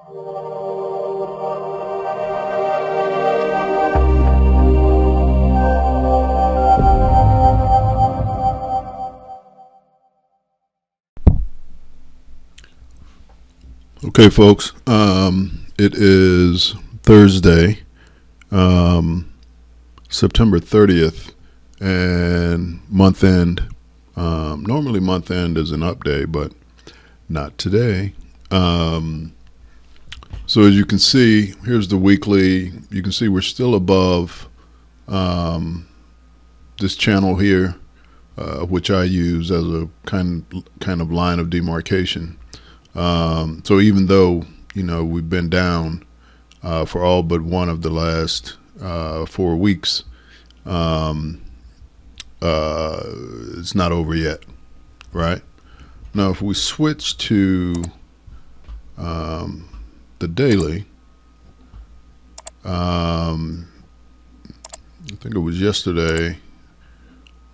Okay, folks. It is Thursday, September 30th, and month end. Normally month end is an up day, but not today. So as you can see, here's the weekly. You can see we're still above this channel here, which I use as a kind of line of demarcation. So even though, we've been down for all but one of the last 4 weeks, it's not over yet, right? Now, if we switch to the daily, I think it was yesterday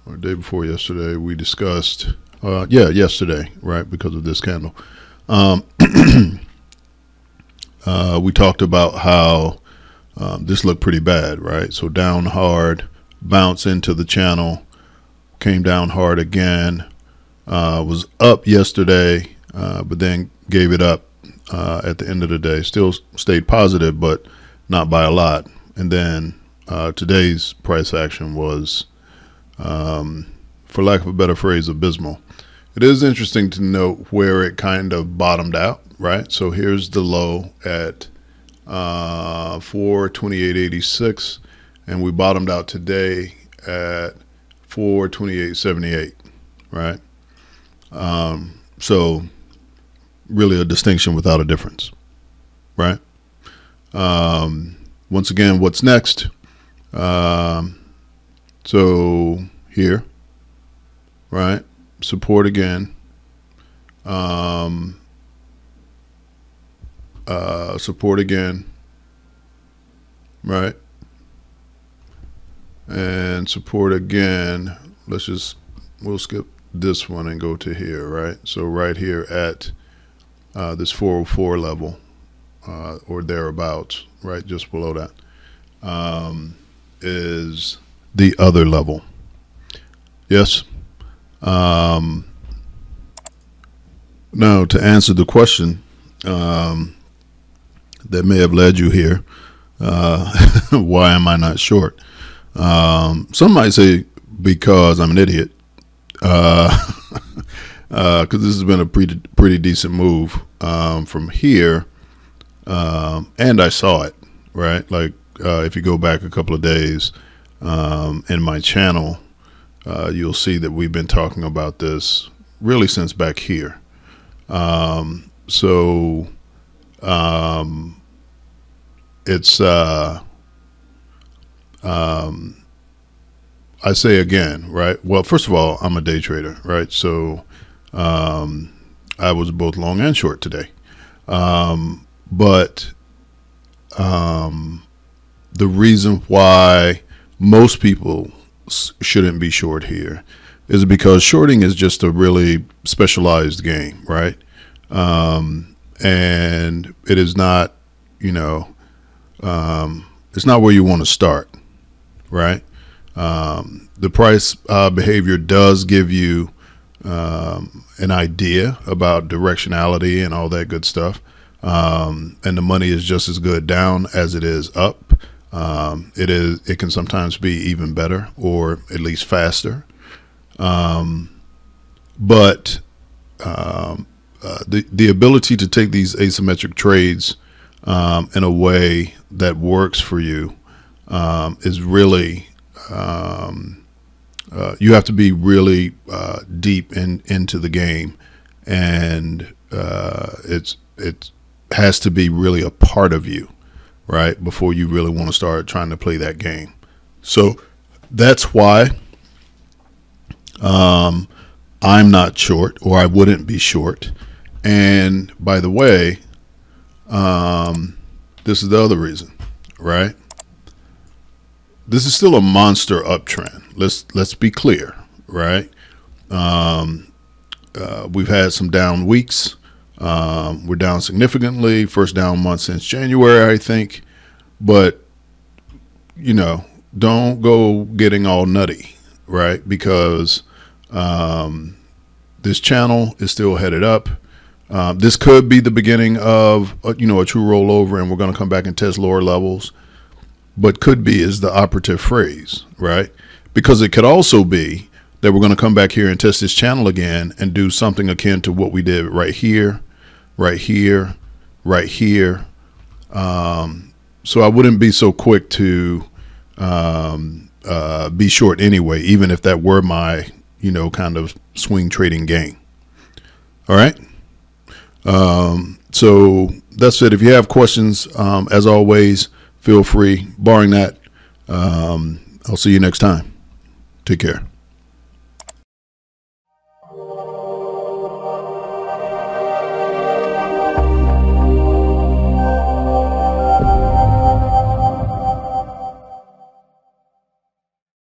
or day before yesterday, we discussed, yesterday, right, because of this candle. We talked about how this looked pretty bad, right? So down hard, bounce into the channel, came down hard again, was up yesterday, but then gave it up at the end of the day. Still stayed positive, but not by a lot. And then today's price action was, for lack of a better phrase, abysmal. It is interesting to note where it kind of bottomed out, right? So here's the low at 428.86, and we bottomed out today at 428.78, right? So really a distinction without a difference, right? Once again, what's next? So here, right? Support again, support again, right? And support again. We'll skip this one and go to here, right? So right here at this 404 level, or thereabouts, right? Just below that, is the other level. Yes. Now, to answer the question that may have led you here, why am I not short? Some might say because I'm an idiot, because this has been a pretty decent move from here, and I saw it, right? Like if you go back a couple of days in my channel, you'll see that we've been talking about this really since back here. It's I say again, right? Well, first of all, I'm a day trader, right? So I was both long and short today. But the reason why most people shouldn't be short here is because shorting is just a really specialized game, right? And it is not, it's not where you want to start, right? The price behavior does give you an idea about directionality and all that good stuff. And the money is just as good down as it is up. It can sometimes be even better, or at least faster. But the ability to take these asymmetric trades in a way that works for you is really, you have to be really deep into the game, and it has to be really a part of you, right, before you really want to start trying to play that game. So that's why I'm not short, or I wouldn't be short. And by the way, this is the other reason, right? This is still a monster uptrend. Let's be clear, right? We've had some down weeks. We're down significantly, first down month since January, I think. But, don't go getting all nutty, right? Because this channel is still headed up. This could be the beginning of, a true rollover, and we're going to come back and test lower levels. But could be is the operative phrase, right? Because it could also be that we're going to come back here and test this channel again and do something akin to what we did right here, right here, right here. So I wouldn't be so quick to be short anyway, even if that were my, kind of swing trading game. All right. So that's it. If you have questions, as always, feel free. Barring that, I'll see you next time. Take care.